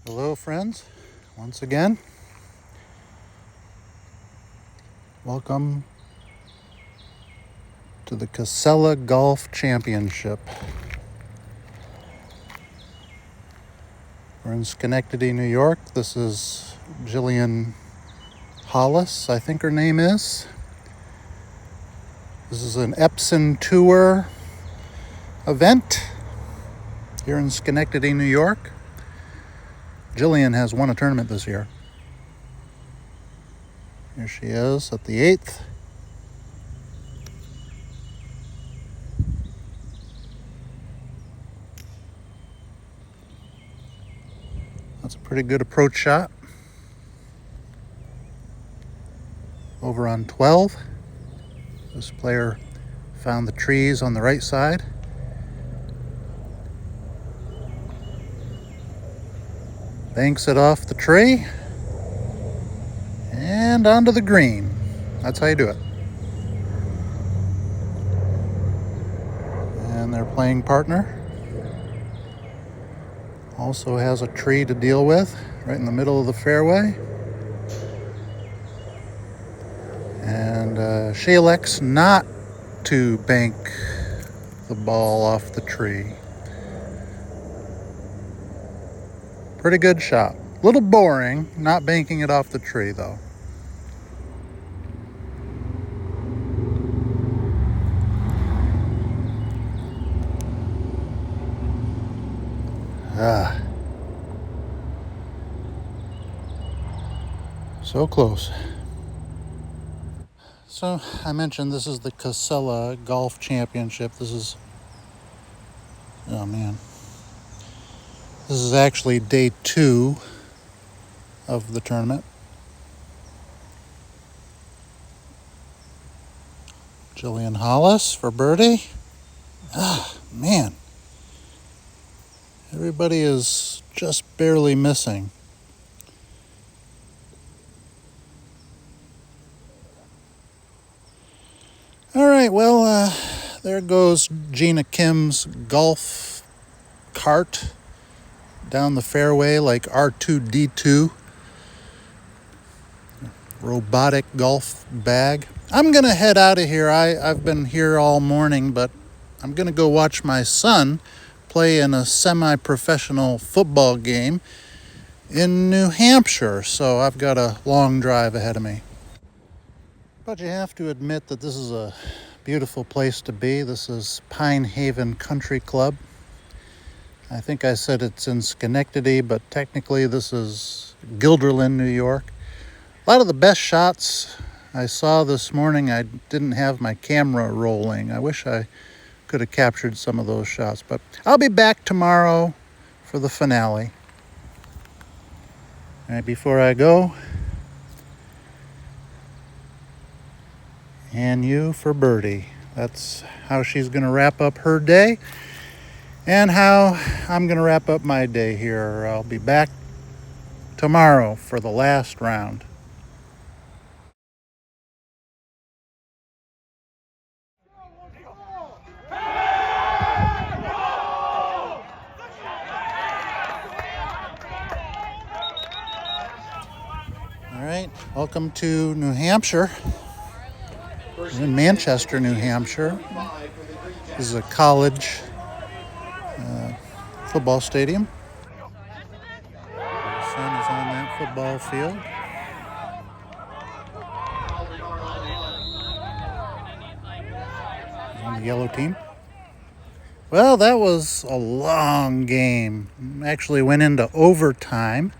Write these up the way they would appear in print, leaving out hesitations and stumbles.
Hello friends, once again, welcome to the Casella Golf Championship. We're in Schenectady, New York. This is Jillian Hollis, I think her name is. This is an Epson Tour event here in Schenectady, New York. Jillian has won a tournament this year. Here she is at the 8th. That's a pretty good approach shot. Over on 12. This player found the trees on the right side. Banks it off the tree and onto the green. That's how you do it. And their playing partner also has a tree to deal with right in the middle of the fairway. And she elects not to bank the ball off the tree. Pretty good shot. A little boring, not banking it off the tree though. So close. So I mentioned this is the Casella Golf Championship. This is actually day 2 of the tournament. Jillian Hollis for birdie. Man. Everybody is just barely missing. All right, well, there goes Gina Kim's golf cart down the fairway like R2-D2. Robotic golf bag. I'm going to head out of here. I've been here all morning, but I'm going to go watch my son play in a semi-professional football game in New Hampshire. So I've got a long drive ahead of me. But you have to admit that this is a beautiful place to be. This is Pine Haven Country Club. I think I said it's in Schenectady, but technically this is Guilderland, New York. A lot of the best shots I saw this morning, I didn't have my camera rolling. I wish I could have captured some of those shots, but I'll be back tomorrow for the finale. All right, before I go, and you for birdie. That's how she's going to wrap up her day and how I'm going to wrap up my day here. I'll be back tomorrow for the last round. All right, welcome to New Hampshire. We're in Manchester, New Hampshire. This is a college football stadium. The sun is on that football field. He's on the yellow team. Well, that was a long game. Actually went into overtime.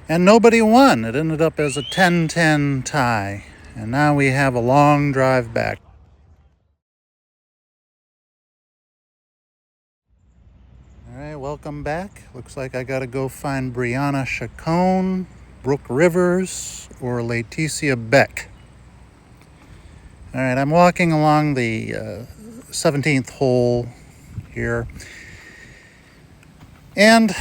And nobody won. It ended up as a 10-10 tie. And now we have a long drive back. All right, welcome back. Looks like I got to go find Brianna Chacon, Brooke Rivers, or Leticia Beck. All right, I'm walking along the 17th hole here. And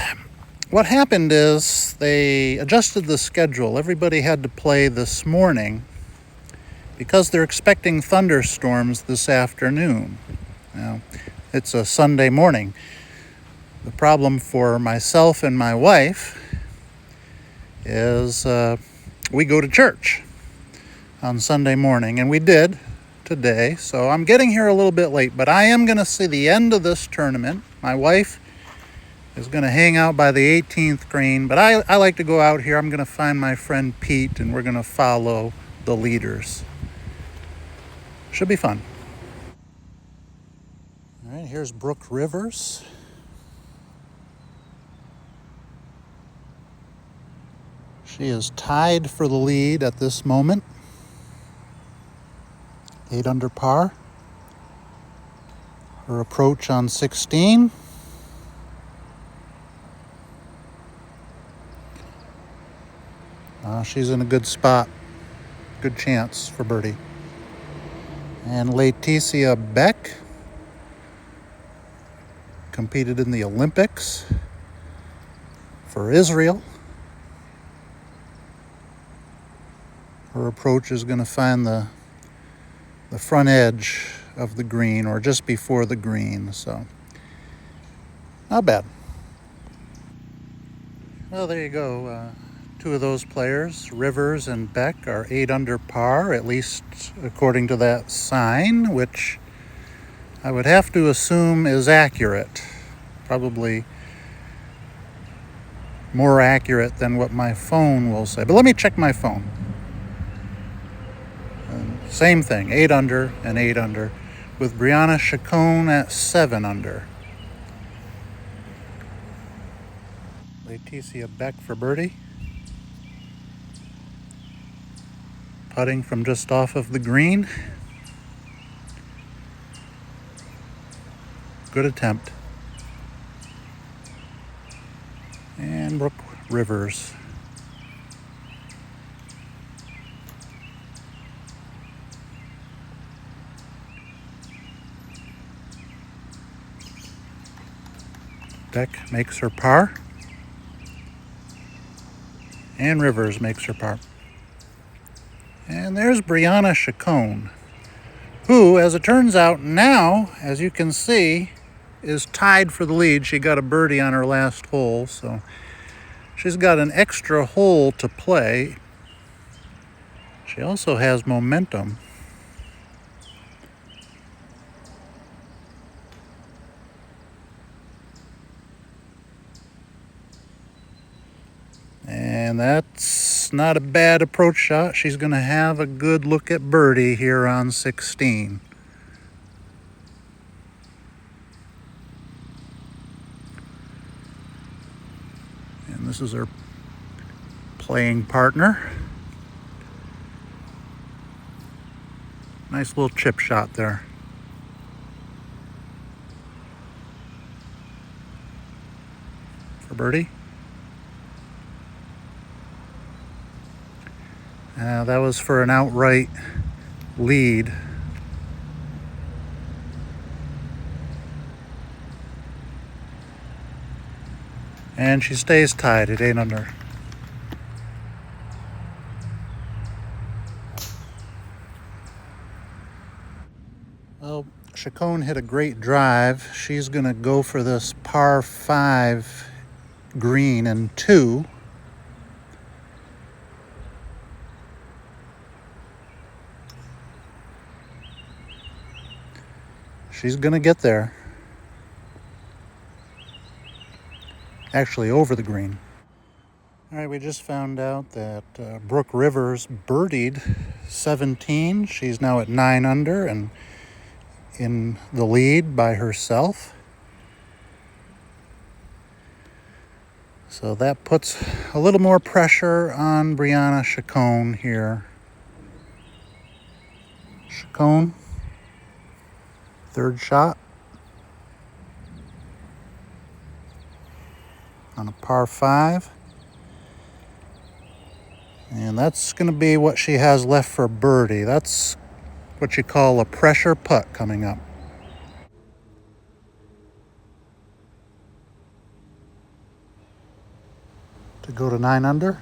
what happened is they adjusted the schedule. Everybody had to play this morning because they're expecting thunderstorms this afternoon. Now, it's a Sunday morning. The problem for myself and my wife is we go to church on Sunday morning, and we did today, so I'm getting here a little bit late, but I am going to see the end of this tournament. My wife is going to hang out by the 18th green, but I like to go out here. I'm going to find my friend Pete, and we're going to follow the leaders. Should be fun. All right, here's Brooke Rivers. She is tied for the lead at this moment. 8 under par. Her approach on 16. She's in a good spot. Good chance for birdie. And Leticia Beck competed in the Olympics for Israel. Her approach is going to find the front edge of the green, or just before the green, so not bad. Well, there you go. Two of those players, Rivers and Beck, are 8 under par, at least according to that sign, which I would have to assume is accurate. Probably more accurate than what my phone will say. But let me check my phone. Same thing, 8 under and 8 under, with Brianna Chacon at 7 under. Leticia Beck for birdie. Putting from just off of the green. Good attempt. And Brooke Rivers. Beck makes her par. And Rivers makes her par. And there's Brianna Chacon, who, as it turns out now, as you can see, is tied for the lead. She got a birdie on her last hole, so she's got an extra hole to play. She also has momentum. And that's not a bad approach shot. She's going to have a good look at birdie here on 16. And this is her playing partner. Nice little chip shot there. For birdie. That was for an outright lead. And she stays tied at 8 under. Well, Chacon hit a great drive. She's going to go for this par 5 green in 2. She's going to get there. Actually, over the green. All right, we just found out that Brooke Rivers birdied 17. She's now at 9 under and in the lead by herself. So that puts a little more pressure on Brianna Chacon here. Chacon. Third shot on a par 5. And that's going to be what she has left for birdie. That's what you call a pressure putt coming up. To go to 9 under.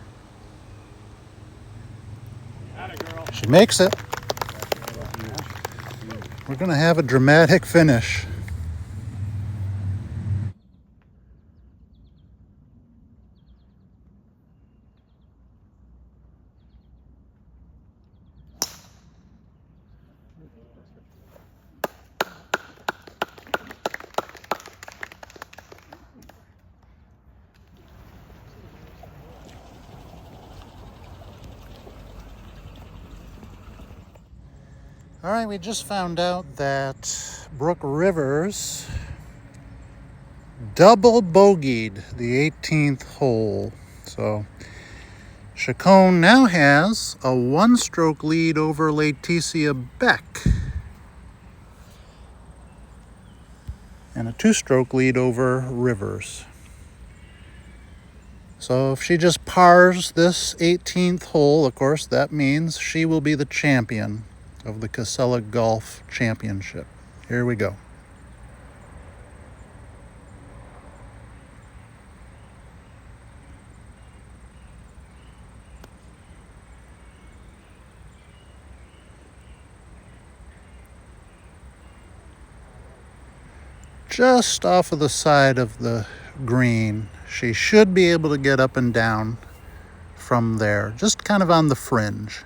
She makes it. We're going to have a dramatic finish. All right, we just found out that Brooke Rivers double bogeyed the 18th hole. So Chacon now has a one-stroke lead over Laetitia Beck and a two-stroke lead over Rivers. So if she just pars this 18th hole, of course, that means she will be the champion of the Casella Golf Championship. Here we go. Just off of the side of the green. She should be able to get up and down from there, just kind of on the fringe.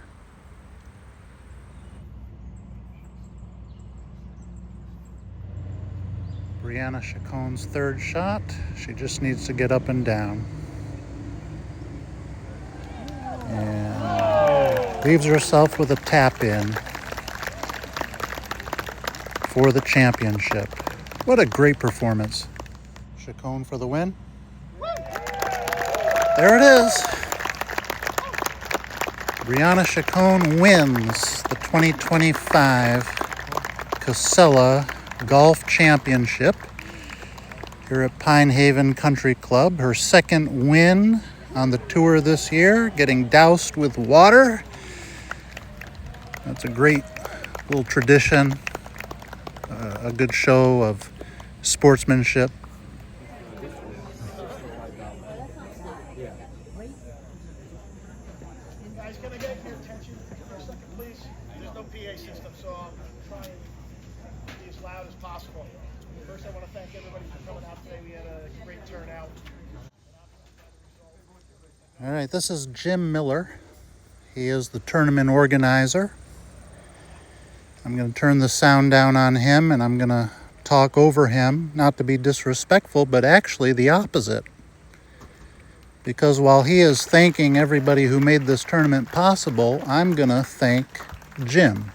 Brianna Chacon's third shot. She just needs to get up and down. And leaves herself with a tap in for the championship. What a great performance. Chacon for the win. There it is. Brianna Chacon wins the 2025 Casella Golf Championship here at Pine Haven Country Club. Her second win on the tour this year, getting doused with water. That's a great little tradition, a good show of sportsmanship. Guys, can I get your attention for a second, please? There's no PA system, so I'll try and be as loud as possible. First, I want to thank everybody for coming out today. We had a great turnout. All right, this is Jim Miller. He is the tournament organizer. I'm going to turn the sound down on him, and I'm going to talk over him, not to be disrespectful, but actually the opposite. Because while he is thanking everybody who made this tournament possible, I'm going to thank Jim.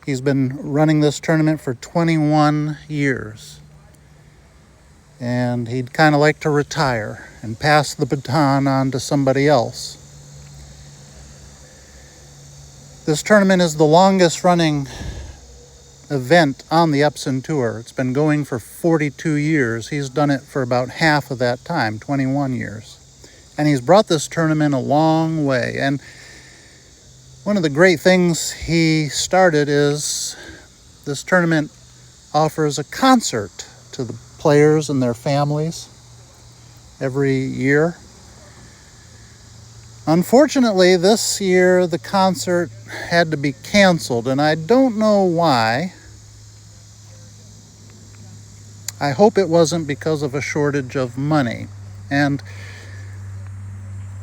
He's been running this tournament for 21 years. And he'd kind of like to retire and pass the baton on to somebody else. This tournament is the longest running event on the Epson Tour. It's been going for 42 years. He's done it for about half of that time, 21 years. And he's brought this tournament a long way. And one of the great things he started is this tournament offers a concert to the players and their families every year. Unfortunately, this year the concert had to be canceled, and I don't know why. I hope it wasn't because of a shortage of money. And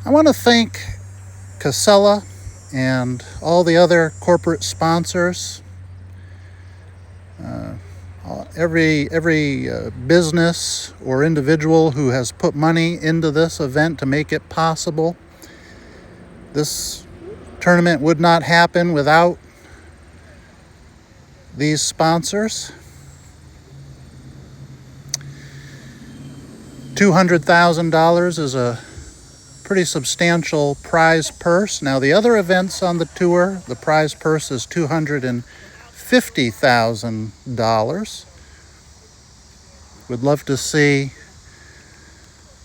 I want to thank Casella and all the other corporate sponsors, every business or individual who has put money into this event to make it possible. This tournament would not happen without these sponsors. $200,000 is a pretty substantial prize purse. Now, the other events on the tour, the prize purse is $250,000. Would love to see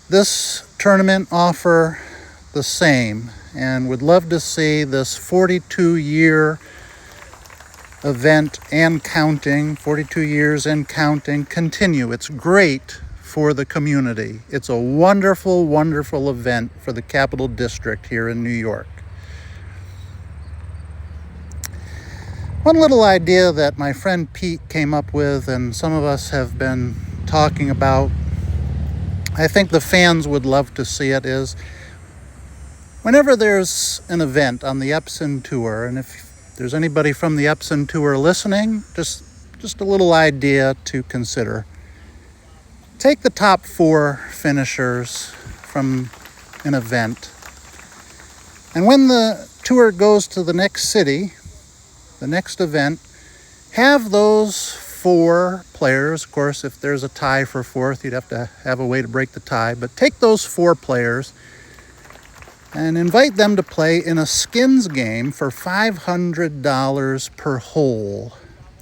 this tournament offer the same, and would love to see this 42-year event and counting, 42 years and counting, continue. It's great for the community. It's a wonderful, wonderful event for the Capital District here in New York. One little idea that my friend Pete came up with and some of us have been talking about, I think the fans would love to see it, is whenever there's an event on the Epson Tour, and if there's anybody from the Epson Tour listening, just a little idea to consider. Take the top 4 finishers from an event, and when the tour goes to the next city, the next event, have those 4 players. Of course, if there's a tie for 4th, you'd have to have a way to break the tie. But take those 4 players and invite them to play in a skins game for $500 per hole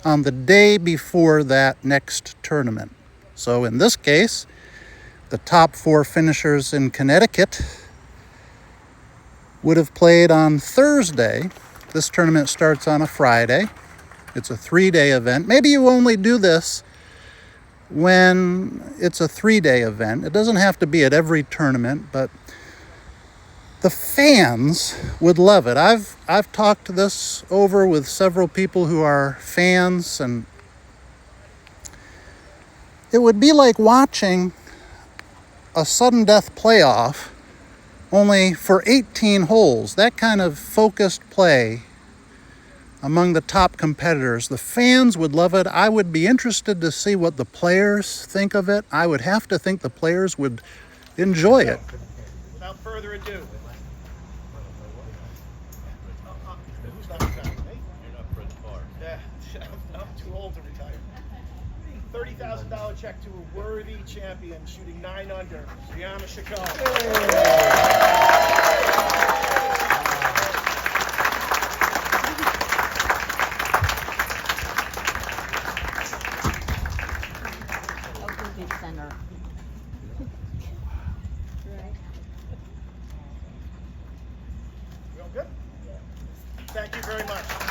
on the day before that next tournament. So in this case, the top 4 finishers in Connecticut would have played on Thursday. This tournament starts on a Friday. It's a 3-day event. Maybe you only do this when it's a 3-day event. It doesn't have to be at every tournament, but the fans would love it. I've talked this over with several people who are fans, and it would be like watching a sudden death playoff, only for 18 holes. That kind of focused play among the top competitors. The fans would love it. I would be interested to see what the players think of it. I would have to think the players would enjoy it. Without further ado, who's not retired? Me? You're not Fred Parr. Yeah, I'm too old to retire. $30,000 check to a worthy champion shooting 9 under, Brianna Chacon. Center. You all good? Thank you very much.